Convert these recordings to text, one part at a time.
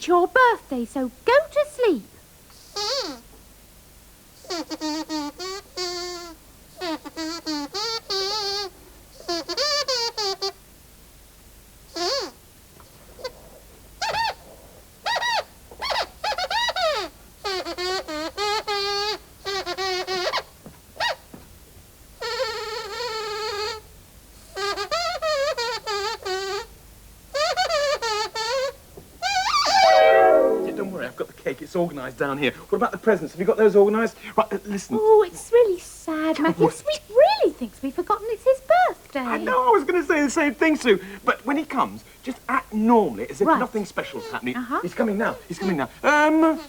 your birthday, so go to sleep. It's organised down here. What about the presents? Have you got those organised? Right, listen. Oh, it's really sad, Matthew. Sweet really thinks we've forgotten it's his birthday. I know, I was going to say the same thing, Sue. But when he comes, just act normally, as if nothing special's happening. He's coming now. He's coming now.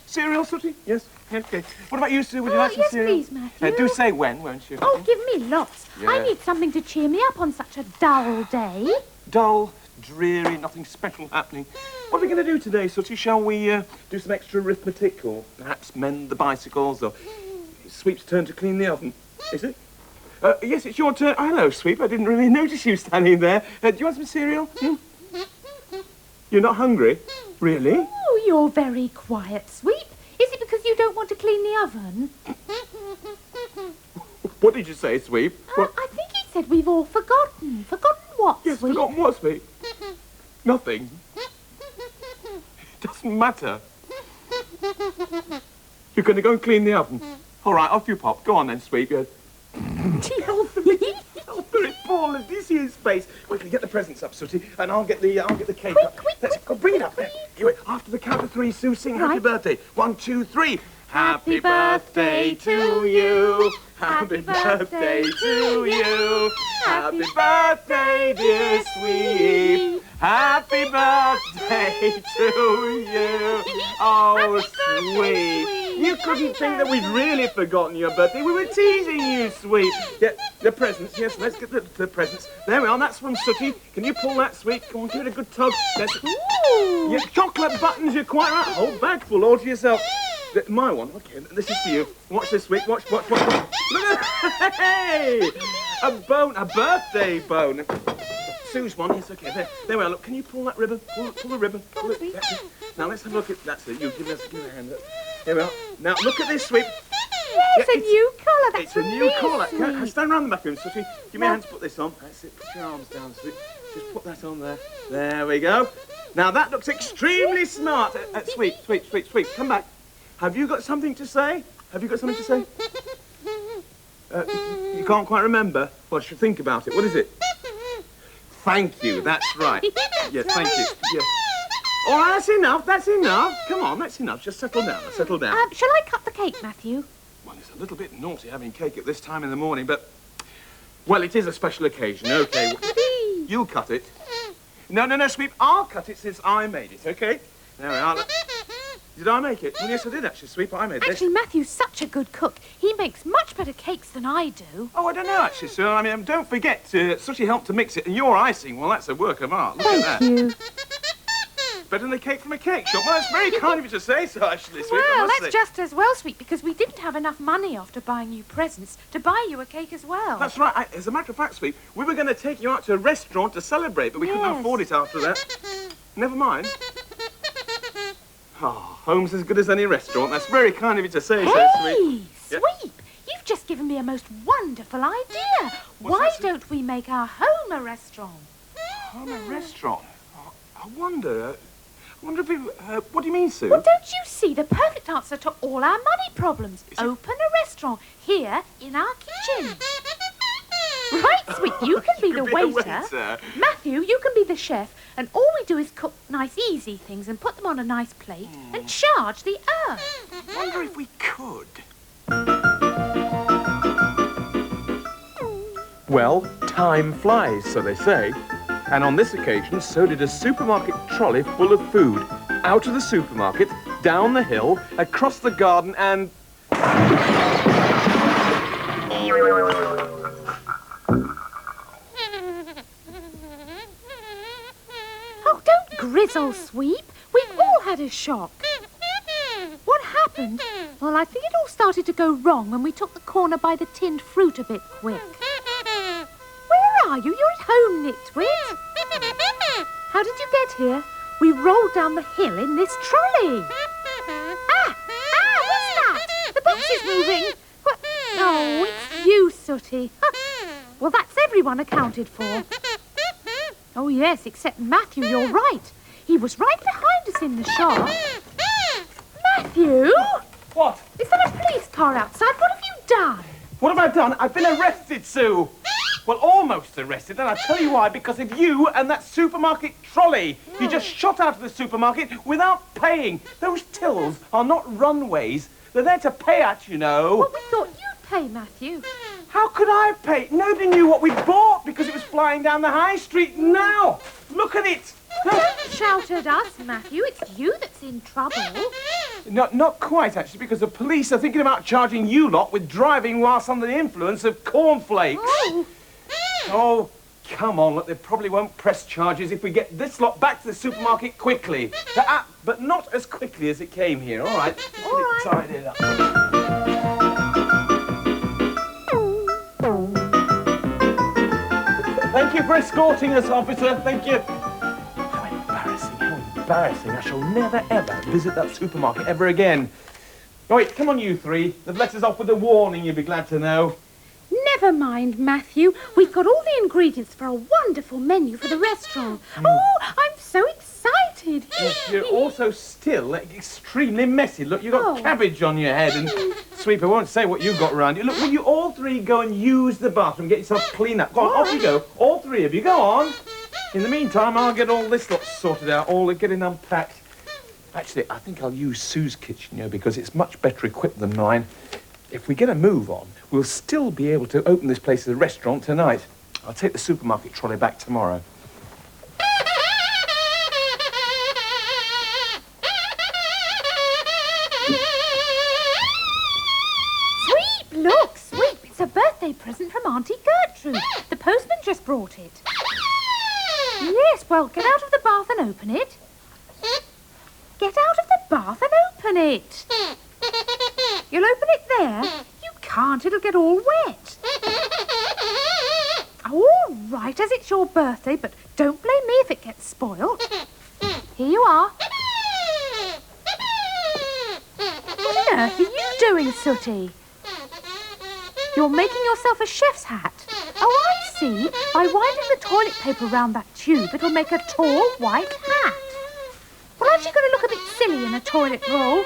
Cereal, Sooty? Yes? Okay. What about you, Sue? Would you like some cereal? Yes, please, Matthew. Do say when, won't you? Oh, give me lots. Yeah. I need something to cheer me up on such a dull day. Dull, dreary, nothing special happening. What are we going to do today, Sooty? Shall we do some extra arithmetic, or perhaps mend the bicycles, or Sweep's turn to clean the oven? Is it? Yes, it's your turn. Oh, hello, Sweep. I didn't really notice you standing there. Do you want some cereal? You're not hungry? Really? Oh, you're very quiet, Sweep. Is it because you don't want to clean the oven? What did you say, Sweep? I think he said we've all forgotten. Forgotten what, yes, Sweep? Forgotten what, Sweep? Nothing. It doesn't matter. You're going to go and clean the oven. All right, off you pop. Go on then, Sweep. Help me. Help her, Paul. Do you see his face? Quickly, get the presents up, Sooty, and I'll get the cake up. Let's go, bring it up there. After the count of three, Sue, sing Happy Birthday. 1, 2, 3. Happy birthday to you. Happy birthday to you. Happy birthday, dear Sweep. Happy birthday to you. Oh, Sweep. You couldn't think that we'd really forgotten your birthday. We were teasing you, Sweep. Yeah, the presents. Yes, let's get the presents. There we are. That's from Sooty. Can you pull that, Sweep? Come on, give it a good tug. Ooh. Yeah, chocolate buttons. You're quite right. Whole bag full all to yourself. My one. Okay, this is for you. Watch this, Sweep. Watch. Look at hey! A birthday bone. Sue's one. Yes, okay. There we are. Look, can you pull that ribbon? Pull the ribbon. Pull it. That's it. Now let's have a look at. That's it. You give us a hand. Here we are. Now look at this, Sweep. Yes, a new collar. That's it's a new collar. Stand round the back room, Sooty. Give me a hand to put this on. That's it. Put your arms down, Sweep. Just put that on there. There we go. Now that looks extremely smart. Sweep. Come back. Have you got something to say? You can't quite remember? Well, I should think about it. What is it? Thank you. That's right. Yes, thank you. Yes. All right, that's enough. Come on, that's enough. Just settle down. Shall I cut the cake, Matthew? Well, it's a little bit naughty having cake at this time in the morning, but... Well, it is a special occasion, okay? You'll cut it. No, Sweep. I'll cut it since I made it, okay? There we are. Did I make it? Well, yes, I did, actually, Sweep. I made this. Actually, Matthew's such a good cook. He makes much better cakes than I do. Oh, I don't know, actually, sir. I mean, don't forget, Sooty helped to mix it, and your icing, well, that's a work of art. Look at that. Thank you. Better than a cake from a cake shop. Well, it's very kind of you to say so, actually, Sweep. Well, that's just as well, Sweep, because we didn't have enough money after buying you presents to buy you a cake as well. That's right. As a matter of fact, Sweep, we were going to take you out to a restaurant to celebrate, but we couldn't afford it after that. Never mind. Oh, home's as good as any restaurant. That's very kind of you to say so, Sweep. Sweep, you've just given me a most wonderful idea. Why don't we make our home a restaurant? Home a restaurant? Oh, I wonder if we... what do you mean, Sue? Well, don't you see the perfect answer to all our money problems? Open a restaurant here in our kitchen. Right, Sweep, you can be the waiter. Matthew, you can be the chef, and all we do is cook nice, easy things and put them on a nice plate and charge the earth. I wonder if we could. Well, time flies, so they say. And on this occasion, so did a supermarket trolley full of food. Out of the supermarket, down the hill, across the garden, and... Oh, don't grizzle, Sweep. We've all had a shock. What happened? Well, I think it all started to go wrong when we took the corner by the tinned fruit a bit quick. Where are you? You're at home, Nitwit. How did you get here? we rolled down the hill in this trolley. What's that? The box is moving. What? Oh, it's you, Sooty. Well, that's everyone accounted for. Oh, yes, except Matthew, you're right. He was right behind us in the shop. Matthew? What? Is there a police car outside? What have you done? What have I done? I've been arrested, Sue. Well, almost arrested, and I'll tell you why. Because of you and that supermarket trolley. You just shot out of the supermarket without paying. Those tills are not runways. They're there to pay at, you know. Well, we thought you'd pay, Matthew. How could I pay? Nobody knew what we bought because it was flying down the high street. Now, look at it. Don't shout at us, Matthew. It's you that's in trouble. Not quite, actually, because the police are thinking about charging you lot with driving whilst under the influence of cornflakes. Oh, come on, look, they probably won't press charges if we get this lot back to the supermarket quickly. But not as quickly as it came here, all right? All right. Tied it up. Thank you for escorting us, officer. Thank you. How embarrassing, how embarrassing. I shall never, ever visit that supermarket ever again. Oh, wait, come on, you three. They've let us off with a warning, you'll be glad to know. Never mind, Matthew. We've got all the ingredients for a wonderful menu for the restaurant. Oh, I'm so excited. Yes, you're also still extremely messy. Look, you've got cabbage on your head and... Sweep, I won't say what you've got around you. Look, will you all three go and use the bathroom, get yourself clean up? Go on, off you go. All three of you, go on. In the meantime, I'll get all this lot sorted out, all getting unpacked. Actually, I think I'll use Sue's kitchen, you know, because it's much better equipped than mine. If we get a move on, we'll still be able to open this place as a restaurant tonight. I'll take the supermarket trolley back tomorrow. Sweep, look, Sweep. It's a birthday present from Auntie Gertrude. The postman just brought it. Yes, well, get out of the bath and open it. Get out of the bath and open it. You'll open it there? You can't, it'll get all wet. All right, as it's your birthday, but don't blame me if it gets spoiled. Here you are. What on earth are you doing, Sooty? You're making yourself a chef's hat. Oh, I see. By winding the toilet paper round that tube, it'll make a tall white hat. Well, aren't you going to look a bit silly in a toilet roll?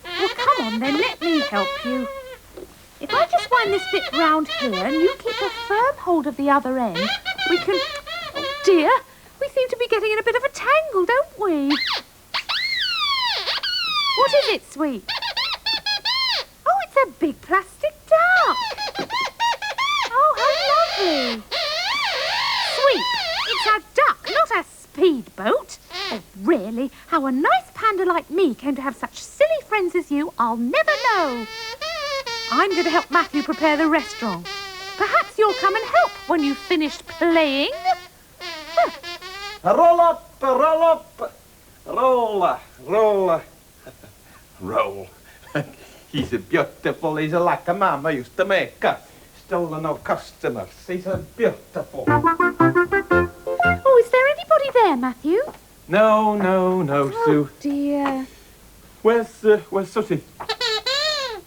Well, come on then, let me help you. If I just wind this bit round here and you keep a firm hold of the other end, we can... Oh, dear, we seem to be getting in a bit of a tangle, don't we? What is it, Sweet? Oh, it's a big plastic duck. Oh, how lovely. Sweet, it's a duck, not a speedboat. Oh, really? How a nice panda like me came to have such silly friends as you, I'll never know. I'm going to help Matthew prepare the restaurant. Perhaps you'll come and help when you've finished playing. Roll up, roll up, roll, roll, roll. He's beautiful, he's like a mama used to make. Still no customers, he's beautiful. Oh, is there anybody there, Matthew? No, Sue. Oh, dear. Where's Sooty?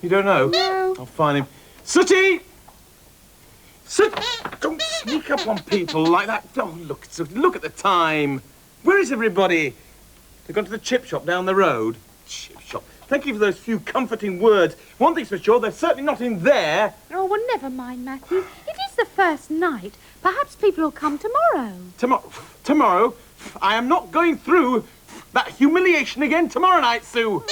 You don't know? No. I'll find him. Sooty! Don't sneak up on people like that. Oh, look, Sooty, look at the time. Where is everybody? They've gone to the chip shop down the road. Chip shop. Thank you for those few comforting words. One thing's for sure, they're certainly not in there. Oh, well, never mind, Matthew. It is the first night. Perhaps people will come tomorrow. Tomorrow? I am not going through that humiliation again tomorrow night, Sue.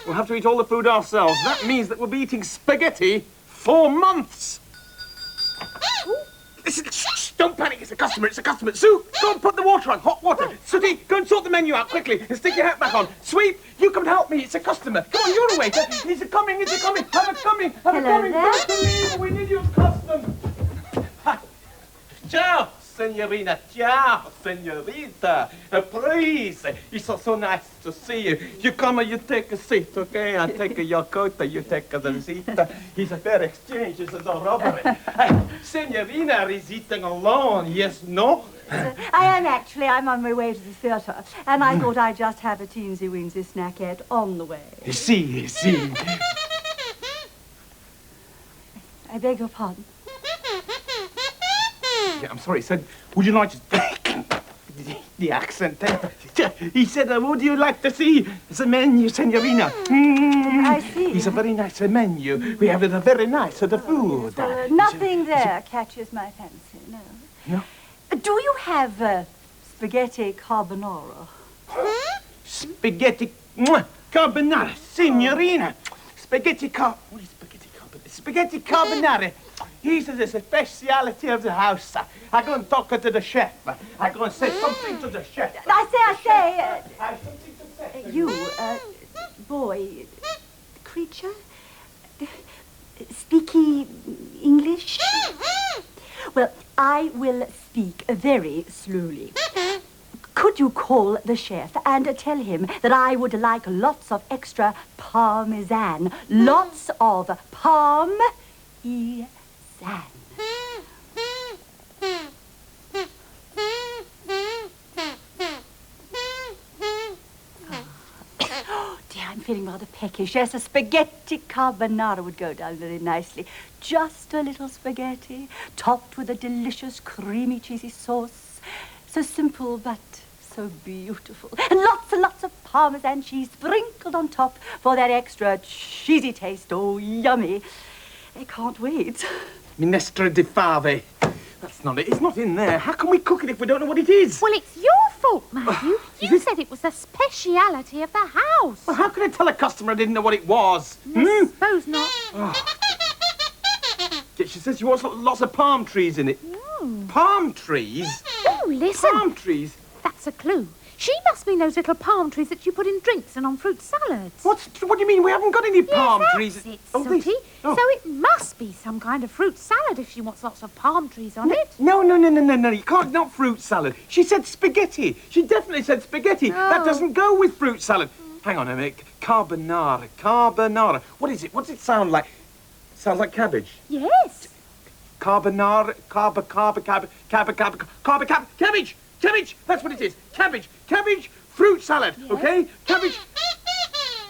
We'll have to eat all the food ourselves. That means that we'll be eating spaghetti for months. Listen, shh, don't panic. It's a customer. Sue, go and put the water on. Hot water. Sooty, go and sort the menu out quickly and stick your hat back on. Sweep, you come and help me. It's a customer. Come on, you're a waiter. He's a coming. Have a coming. Don't believe we need your custom. Ciao, Signorina. Ciao, Signorita. Please, it's so nice to see you. You come and you take a seat, okay? I take your coat, you take the seat. It's a fair exchange. It's a robbery. Signorina is eating alone, yes, no? I am actually. I'm on my way to the theatre, and I thought I'd just have a teensy-weensy snackette on the way. See. I beg your pardon? Yeah, I'm sorry, he said, would you like to... the accent there. He said, would you like to see the menu, Signorina? I see. It's a very nice menu. We have a very nice food. Nothing there catches my fancy, no. No? Do you have spaghetti carbonara? Spaghetti carbonara, Signorina. What is spaghetti carbonara? Spaghetti carbonara. He says it's a speciality of the house. I go and talk to the chef. I go and say something to the chef. I say. I have something to say. You, boy, creature, speaky English? Well, I will speak very slowly. Could you call the chef and tell him that I would like lots of extra parmesan? Lots of parmesan. Oh, dear, I'm feeling rather peckish. Yes, a spaghetti carbonara would go down very nicely. Just a little spaghetti, topped with a delicious, creamy, cheesy sauce. So simple, but so beautiful. And lots of parmesan cheese sprinkled on top for that extra cheesy taste. Oh, yummy. I can't wait. Minestra di fave. That's not it. It's not in there. How can we cook it if we don't know what it is? Well, it's your fault, Matthew. You said it was the speciality of the house. Well, how can I tell a customer I didn't know what it was? I suppose not. Yeah, she says she wants lots of palm trees in it. Palm trees? Oh, listen. Palm trees? That's a clue. She must mean those little palm trees that you put in drinks and on fruit salads. What do you mean? We haven't got any palm Yes, trees. that's it, these- Sooty. oh. So it must be some kind of fruit salad if she wants lots of palm trees on it. No. You can't. Not fruit salad. She said spaghetti. She definitely said spaghetti. That Oh. doesn't go with fruit salad. Hang on a minute. Carbonara. What is it? What's it sound like? Sounds like cabbage. Yes. Carbonara. Cabbage. That's what it is. Cabbage. Fruit salad. Yes. Okay. Cabbage.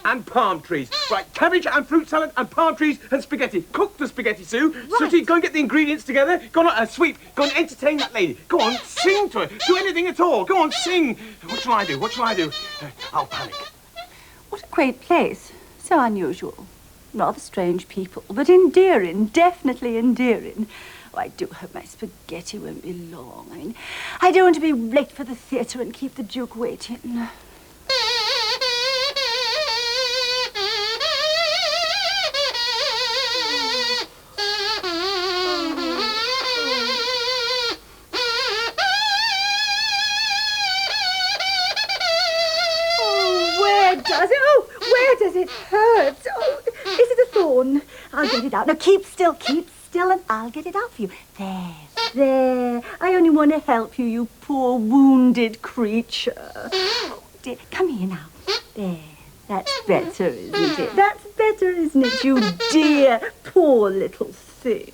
And palm trees. Right, cabbage and fruit salad and palm trees and spaghetti. Cook the spaghetti, Sue. Right. Sooty, go and get the ingredients together. Go on, sweep. Go and entertain that lady. Go on, sing to her. Do anything at all. Go on, sing. What shall I do? I'll panic. What a quaint place. So unusual. Rather strange people, but endearing. Definitely endearing. Oh, I do hope my spaghetti won't be long. I mean, I don't want to be late for the theatre and keep the Duke waiting. Where does it hurt? Oh, is it a thorn? I'll get it out. Now, keep still, and I'll get it out for you. There. I only want to help you, you poor wounded creature. Oh, dear. Come here now. There. That's better, isn't it? That's better, isn't it, you dear, poor little thing?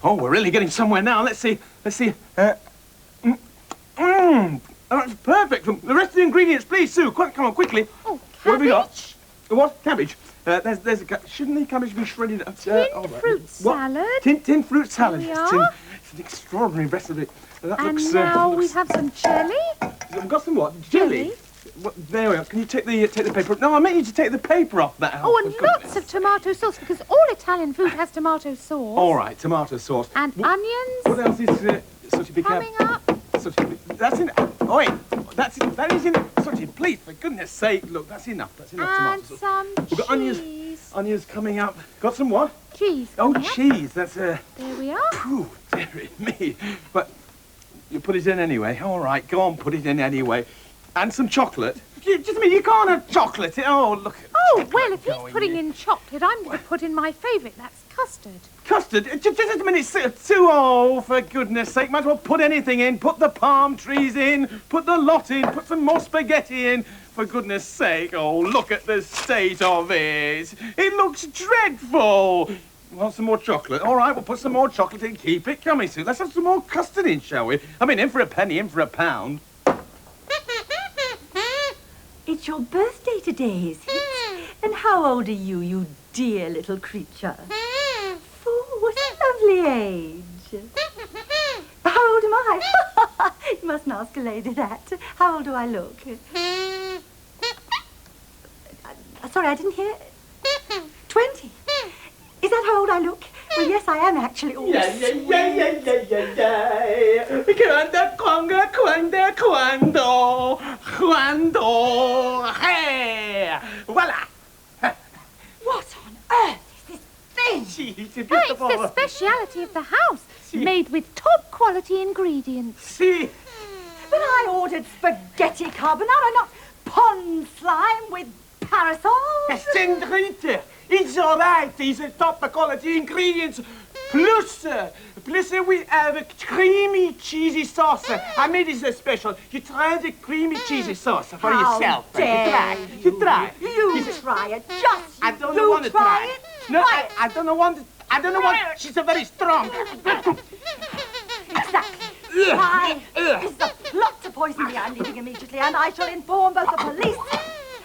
Oh, we're really getting somewhere now. Let's see. That's perfect. The rest of the ingredients, please, Sue. Come on, quickly. Oh, What have we got? cabbage, What? Cabbage. There's shouldn't the cabbage be shredded up? tinned fruit salad. Tin fruit salad. There we are. It's an extraordinary recipe. That And looks. now we looks- have some jelly. We've got some what? Jelly. Jelly. There we are. Can you take the paper? No, I meant you to take the paper off that. Oh, and for goodness. lots of tomato sauce, because all Italian food has tomato sauce. All right, tomato sauce. And What onions else is Sooty, be coming careful. up. Sooty, that's in. Oh, wait. That is in. Sooty, please, for goodness sake, look, that's enough. That's enough And tomato sauce. some We've got onions. cheese. Onions coming up. Got some what? Cheese. Oh, coming up. cheese. That's There we are. Phew, dearie me. But you put it in anyway. All right, go on, put it in anyway. And some chocolate. Just a minute, you can't have chocolate. Oh, look at Oh, chocolate well, if he's going putting in chocolate, I'm going to put in my favourite. That's custard. Custard? Just a minute, Sue. Oh, for goodness sake, might as well put anything in. Put the palm trees in. Put the lot in. Put some more spaghetti in. For goodness sake. Oh, look at the state of it. It looks dreadful. Want some more chocolate? All right, we'll put some more chocolate in. Keep it. Come here, Sue. Let's have some more custard in, shall we? I mean, in for a penny, in for a pound. It's your birthday today, is it? And how old are you, you dear little creature? 4, what a lovely age. How old am I? You mustn't ask a lady that. How old do I look? Sorry, I didn't hear. 20. Is that how old I look? Well, yes, I am actually. Oh, Yeah. Cuando. Hey! Voila! what on earth is this thing? It's Oh, it's the speciality of the house. Si. Made with top quality ingredients. See? But I ordered spaghetti carbonara, not pond slime with parasols. Sandrita, it's all right. These are top quality ingredients. Plus we have a creamy cheesy sauce. I made this special. You try the creamy cheesy sauce for How yourself. dare You try. You try it. Just I don't you want to try. it. No, Try I don't want to. I don't know what. She's a very strong. Exactly. Why? This is a plot to poison me. I'm leaving immediately, and I shall inform both the police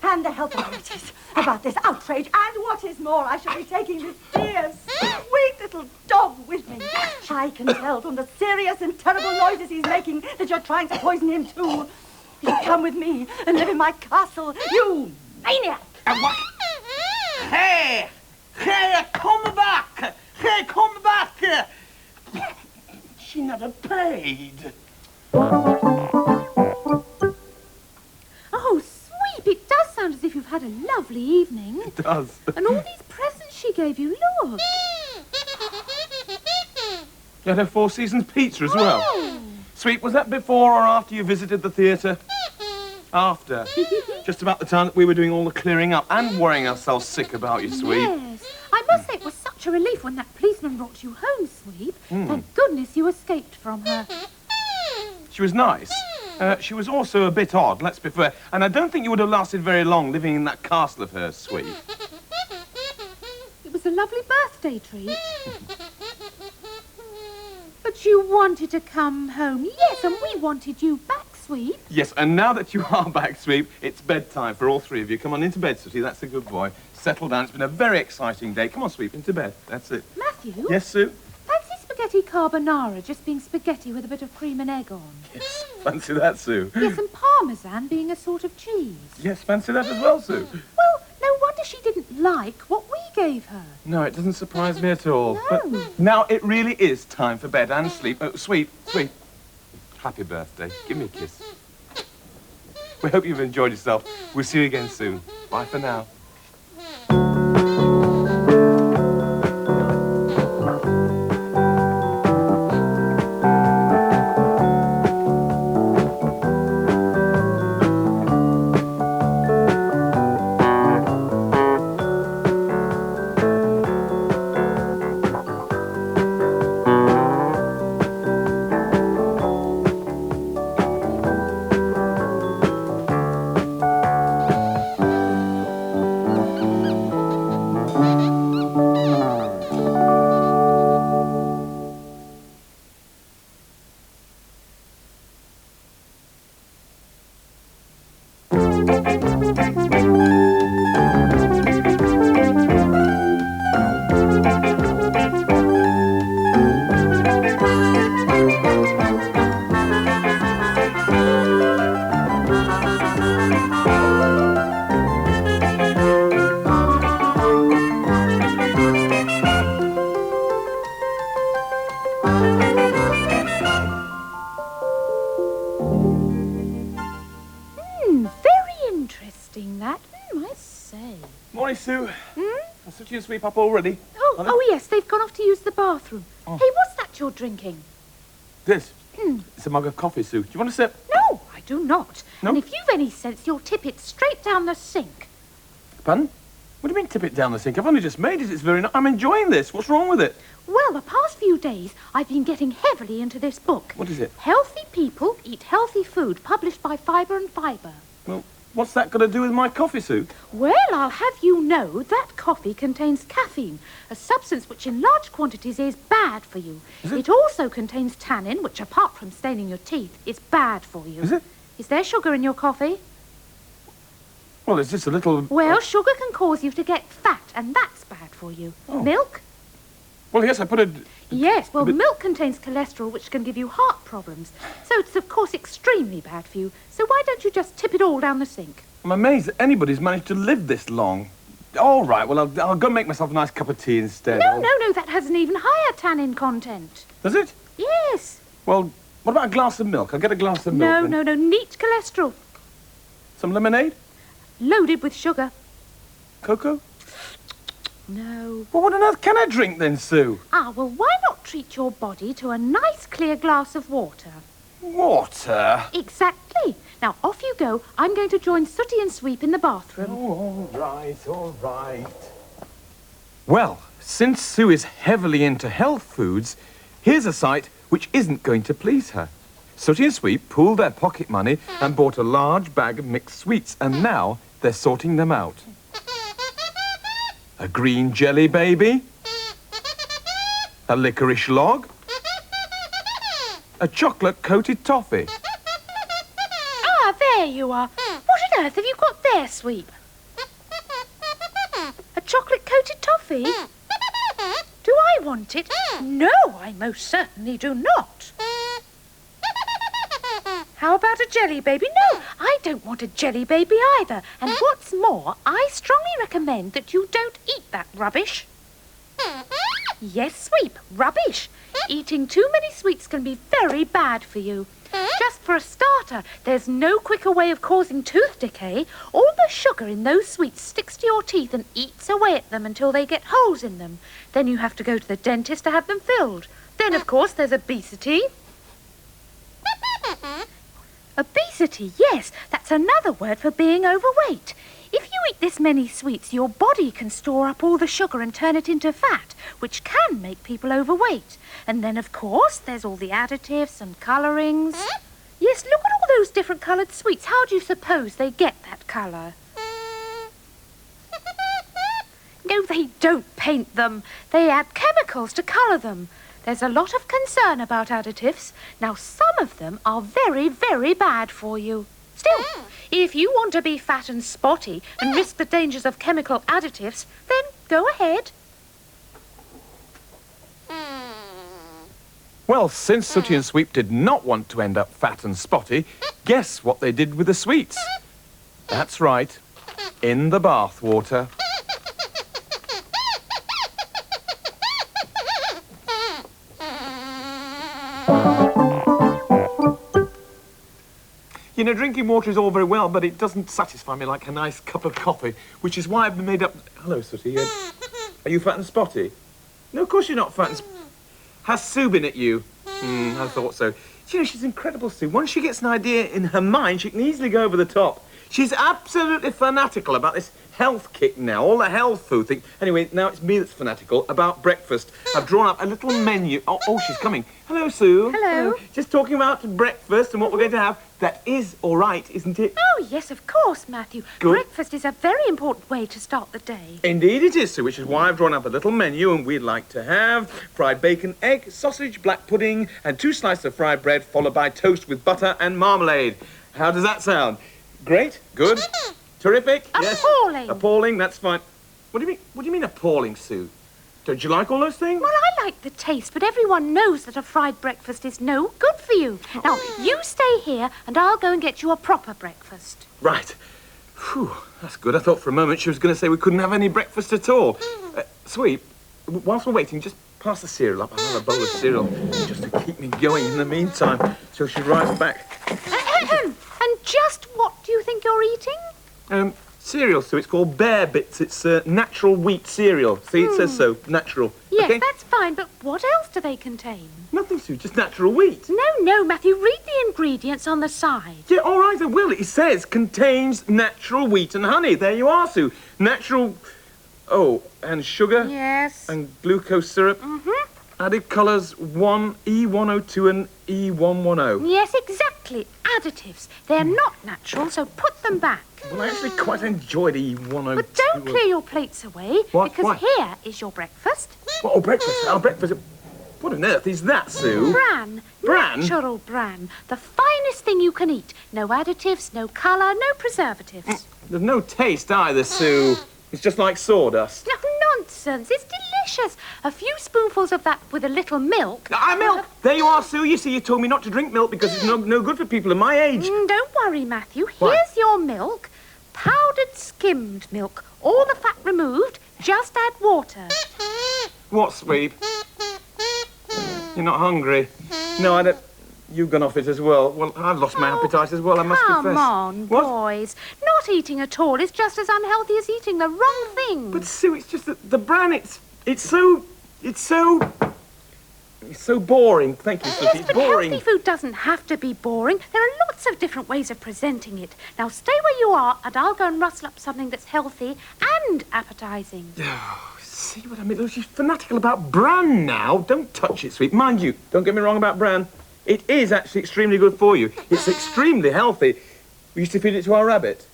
and the health authorities about this outrage. And what is more, I shall be taking this dear, sweet little dog with me. I can tell from the serious and terrible noises he's making that you're trying to poison him too. You come with me and live in my castle, you maniac. And what? Hey, come back. Hey, come back. She never paid. Oh, Sweep, it does sound as if you've had a lovely evening. It does. And all these presents she gave you, look. You had a Four Seasons pizza as well. Sweet, was that before or after you visited the theatre? After. Just about the time that we were doing all the clearing up and worrying ourselves sick about you, Sweet. Yes. I must say it was such a relief when that policeman brought you home, Sweep. Thank goodness you escaped from her. She was nice. She was also a bit odd, let's be fair. And I don't think you would have lasted very long living in that castle of hers, Sweet. It was a lovely birthday treat. But you wanted to come home, yes, and we wanted you back, Sweep. Yes, and now that you are back, Sweep, it's bedtime for all three of you. Come on into bed, Sooty. That's a good boy. Settle down. It's been a very exciting day. Come on, Sweep, into bed. That's it. Matthew? Yes, Sue? Fancy spaghetti carbonara just being spaghetti with a bit of cream and egg on. Yes. Fancy that, Sue? Yes, and parmesan being a sort of cheese. Yes, fancy that as well, Sue? Well, no wonder she didn't like what we gave her. No, it doesn't surprise me at all. No. But now it really is time for bed and sleep. Oh, Sweet. Happy birthday. Give me a kiss. We hope you've enjoyed yourself. We'll see you again soon. Bye for now. Morning, Sue. I said you sweep up already. Oh, yes, they've gone off to use the bathroom. Oh. Hey, what's that you're drinking? This? It's a mug of coffee, Sue. Do you want a sip? No, I do not. No? And if you've any sense, you'll tip it straight down the sink. Pardon? What do you mean tip it down the sink? I've only just made it. It's very nice. I'm enjoying this. What's wrong with it? Well, the past few days, I've been getting heavily into this book. What is it? Healthy People Eat Healthy Food, published by Fibre and Fibre. Well, What's that got to do with my coffee, Sue? Well, I'll have you know that coffee contains caffeine, a substance which in large quantities is bad for you. It also contains tannin, which apart from staining your teeth, is bad for you. Is it? Is there sugar in your coffee? Well, it's just a little... Well, sugar can cause you to get fat, and that's bad for you. Oh. Milk? Well, yes, I put a... Yes, well, milk contains cholesterol, which can give you heart problems. So it's, of course, extremely bad for you. So why don't you just tip it all down the sink? I'm amazed that anybody's managed to live this long. All right, well, I'll go make myself a nice cup of tea instead. No, that has an even higher tannin content. Does it? Yes. Well, what about a glass of milk? I'll get a glass of milk. No, neat cholesterol. Some lemonade? Loaded with sugar. Cocoa? No. Well, what on earth can I drink then, Sue? Well, why not treat your body to a nice clear glass of water? Water? Exactly. Now, off you go. I'm going to join Sooty and Sweep in the bathroom. Oh, all right. Well, since Sue is heavily into health foods, here's a sight which isn't going to please her. Sooty and Sweep pooled their pocket money and bought a large bag of mixed sweets, and now they're sorting them out. A green jelly baby, a licorice log, a chocolate-coated toffee. There you are. What on earth have you got there, Sweep? A chocolate-coated toffee? Do I want it? No, I most certainly do not. How about a jelly baby? No, I don't want a jelly baby either. And what's more, I strongly recommend that you don't eat that rubbish. Yes, Sweep, rubbish. Eating too many sweets can be very bad for you. Just for a starter, there's no quicker way of causing tooth decay. All the sugar in those sweets sticks to your teeth and eats away at them until they get holes in them. Then you have to go to the dentist to have them filled. Then, of course, there's obesity. Obesity, yes, that's another word for being overweight. If you eat this many sweets, your body can store up all the sugar and turn it into fat, which can make people overweight. And then, of course, there's all the additives and colourings. Yes, look at all those different coloured sweets. How do you suppose they get that colour? No, they don't paint them. They add chemicals to colour them. There's a lot of concern about additives. Now, some of them are very, very bad for you. Still, if you want to be fat and spotty and risk the dangers of chemical additives, then go ahead. Well, since Sooty and Sweep did not want to end up fat and spotty, guess what they did with the sweets? That's right, in the bath water. You know, drinking water is all very well, but it doesn't satisfy me like a nice cup of coffee, which is why I've made up... Hello, Sooty. Are you fat and spotty? No, of course you're not fat and Has Sue been at you? I thought so. You know, she's incredible, Sue. Once she gets an idea in her mind, she can easily go over the top. She's absolutely fanatical about this health kick now, all the health food thing. Anyway, now it's me that's fanatical about breakfast. I've drawn up a little menu. Oh, she's coming. Hello, Sue. Hello. Just talking about breakfast and what we're going to have. That is all right, isn't it? Oh, yes, of course, Matthew. Good. Breakfast is a very important way to start the day. Indeed it is, Sue, which is why I've drawn up a little menu, and we'd like to have fried bacon, egg, sausage, black pudding, and 2 slices of fried bread, followed by toast with butter and marmalade. How does that sound? Great? Good? Terrific? Appalling. Yes. Appalling, that's fine. What do you mean appalling, Sue? Don't you like all those things? Well, I like the taste, but everyone knows that a fried breakfast is no good for you. Now, you stay here, and I'll go and get you a proper breakfast. Right. Phew, that's good. I thought for a moment she was going to say we couldn't have any breakfast at all. Sweep, whilst we're waiting, just pass the cereal up. I'll have a bowl of cereal just to keep me going in the meantime till she arrives back. And just what do you think you're eating? Cereal, Sue. It's called Bear Bits. It's natural wheat cereal. See, it says so. Natural. Yes, okay? that's fine, but what else do they contain? Nothing, Sue. Just natural wheat. No, Matthew. Read the ingredients on the side. Yeah, all right, I will. It says contains natural wheat and honey. There you are, Sue. Natural... Oh, and sugar. Yes. And glucose syrup. Mm-hmm. Added colours E102 and E110. Yes, exactly. Additives. They're not natural, so put them back. Well, I actually quite enjoy the 102. But don't clear your plates away, What? because Why? here is your breakfast. What? Oh, breakfast. Our breakfast. What on earth is that, Sue? Bran. Bran? Natural bran. The finest thing you can eat. No additives, no colour, no preservatives. There's no taste either, Sue. It's just like sawdust. No, nonsense. It's delicious. A few spoonfuls of that with a little milk. Milk! There you are, Sue. You see, you told me not to drink milk because it's no good for people of my age. Don't worry, Matthew. What? Here's your milk. Powdered skimmed milk. All the fat removed. Just add water. What, Sweep? You're not hungry? No, I don't... You've gone off it as well. Well, I've lost my appetite as well, I must confess. Come on, What? boys. Not eating at all is just as unhealthy as eating the wrong thing. But, Sue, it's just that the bran, it's so boring. Thank you, Sophie. Yes, It's but boring. healthy food doesn't have to be boring. There are lots of different ways of presenting it. Now stay where you are and I'll go and rustle up something that's healthy and appetising. See what I mean? Look, she's fanatical about bran now. Don't touch it, Sweet. Mind you, don't get me wrong about bran. It is actually extremely good for you. It's extremely healthy. We used to feed it to our rabbit.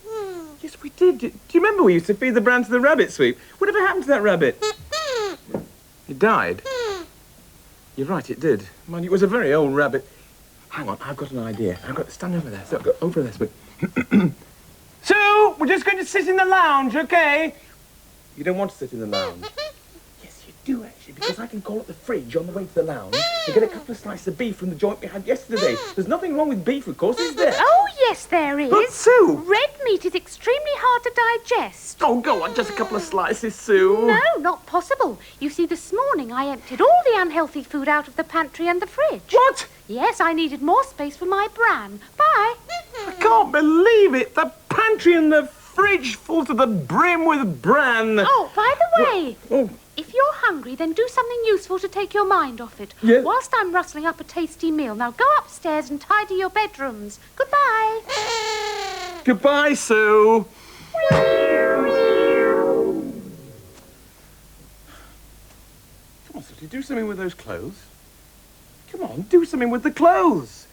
Yes, we did. Do you remember we used to feed the bran to the rabbit, Sweet? Whatever happened to that rabbit? It died. You're right, it did. Mind you, it was a very old rabbit. Hang on, I've got an idea. Stand over there. So, go over there, Sweet. Sue, we're just going to sit in the lounge, okay? You don't want to sit in the lounge. Yes, you do, actually, because I can call up the fridge on the way to the lounge and get a couple of slices of beef from the joint we had yesterday. There's nothing wrong with beef, of course, is there? Oh, yes, there is. But, Sue! Red meat is extremely hard to digest. Oh, go on, just a couple of slices, Sue. No, not possible. You see, this morning I emptied all the unhealthy food out of the pantry and the fridge. What? Yes, I needed more space for my bran. Bye. I can't believe it. The pantry and the fridge full to the brim with bran. Oh, by the way, Oh, if you're hungry, then do something useful to take your mind off it. Yes. Whilst I'm rustling up a tasty meal. Now go upstairs and tidy your bedrooms. Goodbye. goodbye, Sue. Come on, Sooty, do something with those clothes. Come on, do something with the clothes.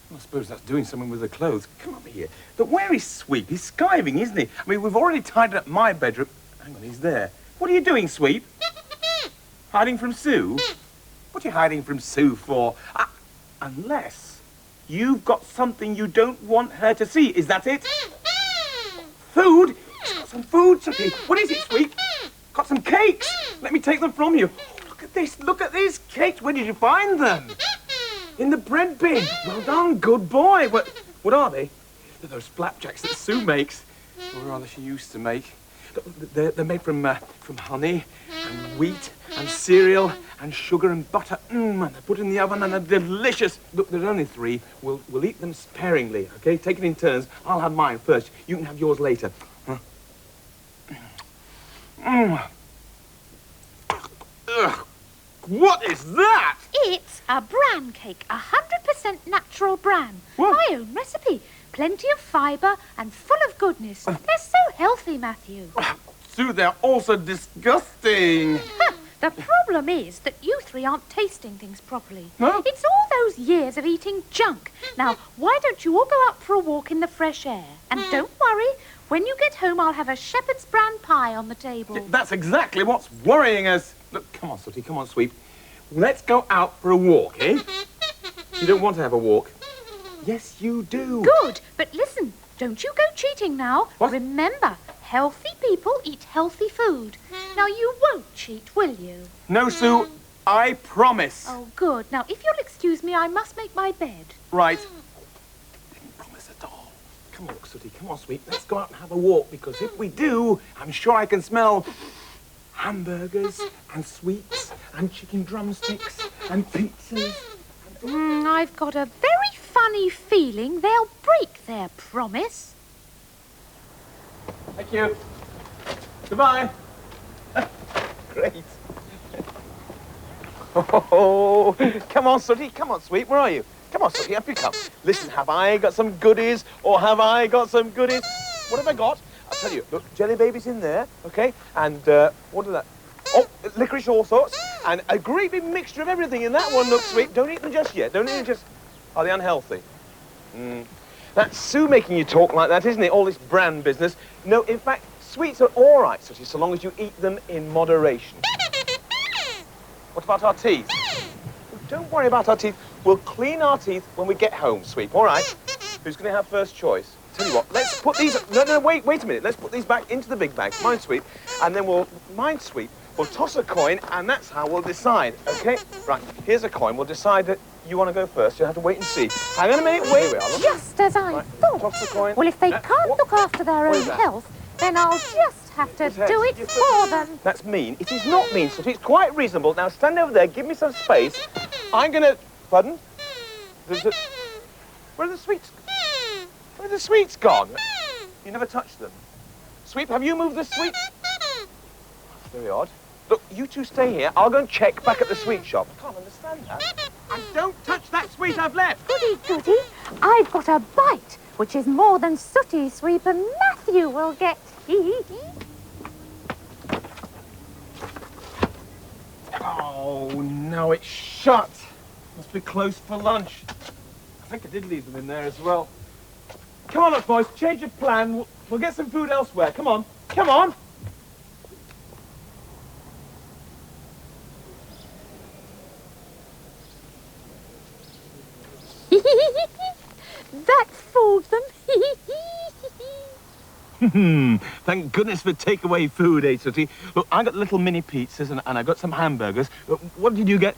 Well, I suppose that's doing something with the clothes. Come up here. But where is Sweep? He's skiving, isn't he? I mean, we've already tidied up my bedroom. Hang on, he's there. What are you doing, Sweep? Hiding from Sue? What are you hiding from Sue for? Unless you've got something you don't want her to see. Is that it? Food? He's got some food, Sooty. What is it, Sweep? Got some cakes. Let me take them from you. Oh, look at this. Look at these cakes. Where did you find them? In the bread bin. Well done, good boy. What are they? They're those flapjacks that Sue makes. Or rather, she used to make. They're made from honey and wheat and cereal and sugar and butter. And they're put in the oven and they're delicious. Look, there's only 3. We'll eat them sparingly, okay? Take it in turns. I'll have mine first. You can have yours later. Ugh. What is that? It's a bran cake, 100% natural bran. What? My own recipe. Plenty of fibre and full of goodness. They're so healthy, Matthew. Sue, they're also disgusting. The problem is that you 3 aren't tasting things properly. Huh? It's all those years of eating junk. Now, why don't you all go out for a walk in the fresh air? And don't worry, when you get home, I'll have a shepherd's bran pie on the table. That's exactly what's worrying us. Look, come on, Sooty, come on, Sweep. Let's go out for a walk, eh? You don't want to have a walk. Yes, you do. Good, but listen, don't you go cheating now. What? Remember, healthy people eat healthy food. Now, you won't cheat, will you? No, Sue, I promise. Oh, good. Now, if you'll excuse me, I must make my bed. Right. Didn't promise at all. Come on, Sooty, come on, Sweep. Let's go out and have a walk, because if we do, I'm sure I can smell hamburgers and sweets and chicken drumsticks and pizzas. I've got a very funny feeling they'll break their promise. Thank you. Goodbye. Great. Oh, come on, Sooty. Come on, Sweet. Where are you? Come on, Sooty. Up you come. Listen, have I got some goodies or have I got some goodies? What have I got? I'll tell you. Look, jelly babies in there, okay? And what is that? Oh, licorice all sorts. And a great big mixture of everything in that one. Look, Sweet. Don't eat them just yet. Don't eat them just... Are they unhealthy? That's Sue making you talk like that, isn't it? All this brand business. No, in fact, sweets are all right, Sooty, so long as you eat them in moderation. What about our teeth? Don't worry about our teeth. We'll clean our teeth when we get home, Sweep, all right? Who's going to have first choice? Tell you what, let's put these... No, wait a minute. Let's put these back into the big bag, Mind Sweep, and then we'll... Mind Sweep, we'll toss a coin, and that's how we'll decide, OK? Right, here's a coin. We'll decide that you want to go first. You'll have to wait and see. Hang on a minute, wait. Here we are, look. Just as I thought. Toss the coin. Well, if they can't look after their own health, then I'll just have to do it for them. That's mean. It is not mean, Sooty. It's quite reasonable. Now, stand over there. Give me some space. I'm going to... Pardon? Where are the sweets? Where are the sweets gone? You never touched them. Sweep, have you moved the sweets? That's very odd. Look, you two stay here. I'll go and check back at the sweet shop. I can't understand that. And don't touch that sweet I've left. Goody, goody. I've got a bite, which is more than Sooty, Sweep and Matthew will get. Oh, no, it's shut. Must be closed for lunch. I think I did leave them in there as well. Come on, look, boys, change your plan. We'll get some food elsewhere. Come on. Come on. That fooled them. Thank goodness for takeaway food, eh, Sooty? Look, I got little mini pizzas and I got some hamburgers. What did you get?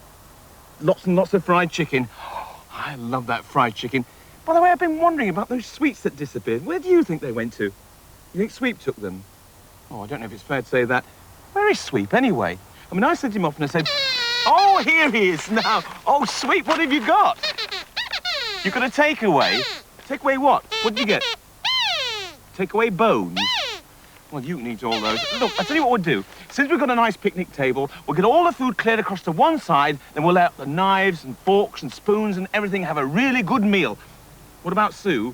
Lots and lots of fried chicken. Oh, I love that fried chicken. By the way, I've been wondering about those sweets that disappeared. Where do you think they went to? You think Sweep took them? Oh, I don't know if it's fair to say that. Where is Sweep, anyway? I mean, I sent him off and I said, oh, here he is now. Oh, Sweep, what have you got? You got a takeaway? Takeaway what? What did you get? Takeaway bones? Well, you can eat all those. Look, I'll tell you what we'll do. Since we've got a nice picnic table, we'll get all the food cleared across to one side, then we'll let out the knives and forks and spoons and everything, have a really good meal. What about Sue?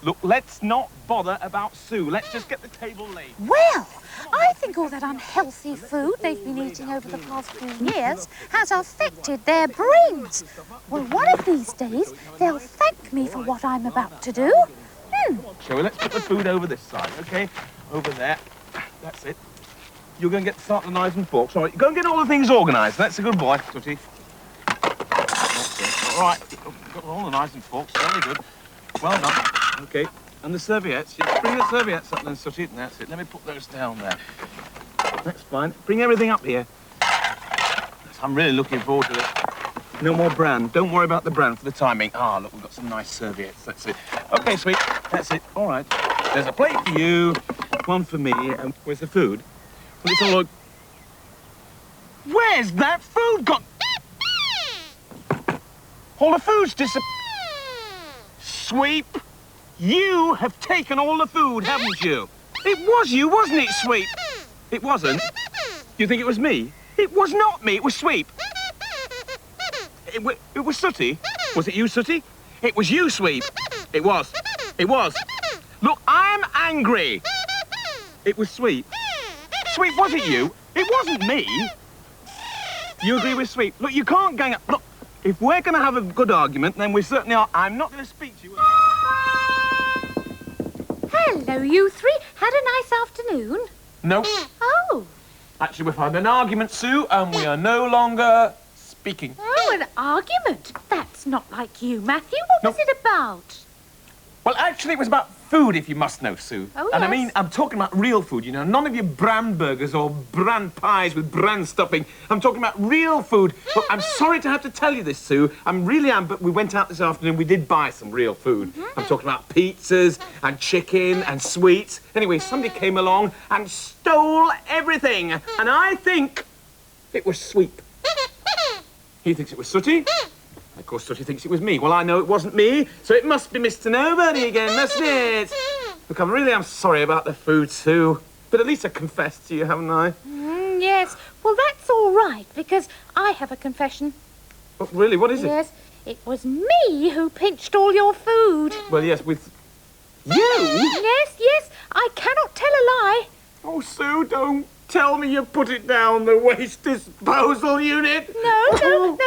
Look, let's not bother about Sue. Let's just get the table laid. Well, I think all that unhealthy food they've been eating over the past few years has affected their brains. Well, one of these days, they'll thank me for what I'm about to do. Shall we? Let's put the food over this side, OK? Over there. That's it. You're going to start the knives and forks. All right, go and get all the things organised. That's a good boy, Sooty. That's it. All right, got all the knives and forks. Very good. Well done. OK. And the serviettes. Yeah, bring the serviettes up then, Sooty. That's it. Let me put those down there. That's fine. Bring everything up here. I'm really looking forward to it. No more bran. Don't worry about the bran for the timing. Ah, look, we've got some nice serviettes. That's it. OK, Sweet. That's it. All right. There's a plate for you, one for me, and where's the food? Well, it's all like... Where's that food gone? All the food's Sweep, you have taken all the food, haven't you? It was you, wasn't it, Sweep? It wasn't? You think it was me? It was not me, it was Sweep. It was Sooty. Was it you, Sooty? It was you, Sweep. It was. It was. Look, I'm angry. It was Sweep. Sweep, was it you? It wasn't me. You agree with Sweep? Look, you can't gang up. Look, if we're going to have a good argument, then we certainly are. I'm not going to speak to you. Hello, you three. Had a nice afternoon? No. Oh. Actually, we've had an argument, Sue, and we are no longer speaking. Oh, an argument? That's not like you, Matthew. What was it about? Well, actually, it was about food, if you must know, Sue. Oh, and yes. I mean, I'm talking about real food, you know, none of your bran burgers or bran pies with bran stuffing. I'm talking about real food. Look, I'm sorry to have to tell you this, Sue. I really am, but we went out this afternoon, we did buy some real food. I'm talking about pizzas and chicken and sweets. Anyway, somebody came along and stole everything. And I think it was Sweep. He thinks it was Sooty. Of course, Sooty thinks it was me. Well, I know it wasn't me, so it must be Mr. Nobody again, mustn't it? Look, I really am sorry about the food, Sue. But at least I confessed to you, haven't I? Yes. Well, that's all right, because I have a confession. Oh, really? What is it? Yes. It was me who pinched all your food. Well, yes, with... You? Yes. I cannot tell a lie. Oh, Sue, don't tell me you put it down the waste disposal unit. No.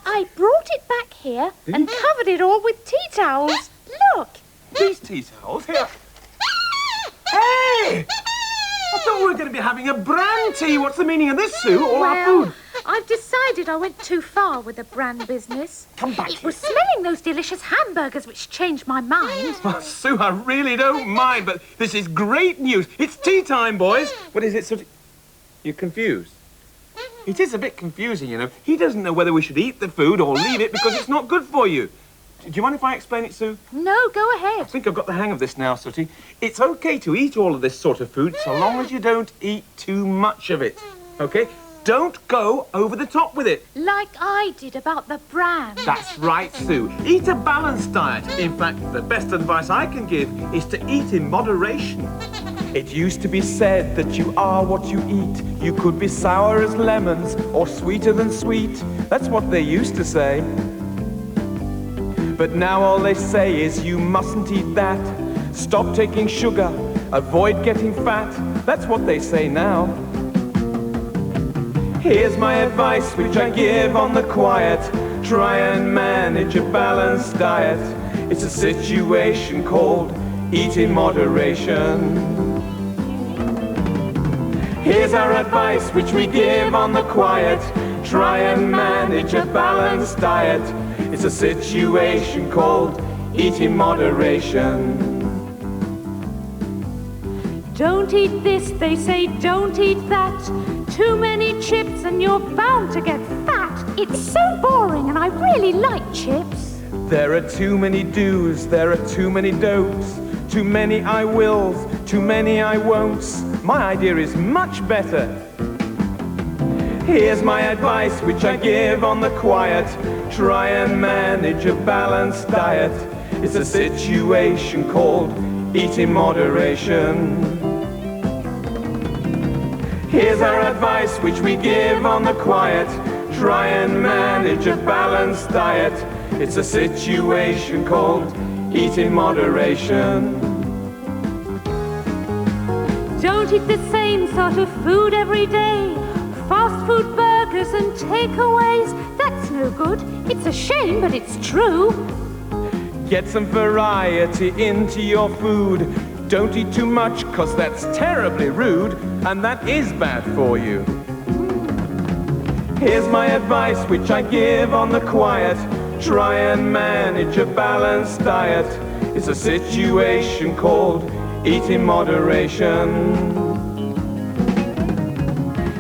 I brought it back here and covered it all with tea towels. Look. These tea towels, here. Hey! I thought we were going to be having a bran tea. What's the meaning of this, Sue? All our food. I've decided I went too far with the brand business. Come back It here. was smelling those delicious hamburgers which changed my mind. Well, Sue, I really don't mind, but this is great news. It's tea time, boys. What is it, sort of... You're confused? It is a bit confusing, you know. He doesn't know whether we should eat the food or leave it because it's not good for you. Do you mind if I explain it, Sue? No, go I ahead. think I've got the hang of this now, Sooty. It's okay to eat all of this sort of food so long as you don't eat too much of it, okay? Don't go over the top with it. Like I did about the brand. That's right, Sue. Eat a balanced diet. In fact, the best advice I can give is to eat in moderation. It used to be said that you are what you eat. You could be sour as lemons or sweeter than sweet. That's what they used to say. But now all they say is you mustn't eat that. Stop taking sugar, avoid getting fat. That's what they say now. Here's my advice which I give on the quiet. Try and manage a balanced diet. It's a situation called eat in moderation. Here's our advice which we give on the quiet. Try and manage a balanced diet. It's a situation called eat in moderation. Don't eat this, they say, don't eat that. Too many chips and you're bound to get fat. It's so boring and I really like chips. There are too many do's, there are too many don'ts. Too many I wills, too many I won'ts. My idea is much better. Here's my advice which I give on the quiet. Try and manage a balanced diet. It's a situation called eat in moderation. Here's our advice which we give on the quiet. Try and manage a balanced diet. It's a situation called eat in moderation. Don't eat the same sort of food every day. Fast food burgers and takeaways, that's no good. It's a shame, but it's true. Get some variety into your food. Don't eat too much, 'cause that's terribly rude, and that is bad for you. Here's my advice which I give on the quiet. Try and manage a balanced diet. It's a situation called eat in moderation.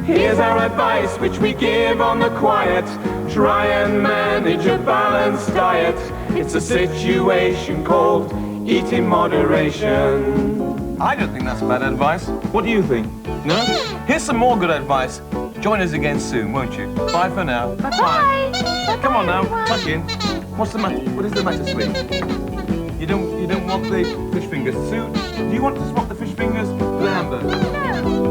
Here's our advice which we give on the quiet. Try and manage a balanced diet. It's a situation called eat in moderation. I don't think that's bad advice. What do you think? No? Here's some more good advice. Join us again soon, won't you? Bye for now. Bye-bye. Come on now, tuck in. What's the matter? What is the matter, sweet? You don't want the fish fingers. Sue, do you want to swap the fish fingers for the hamburger? No.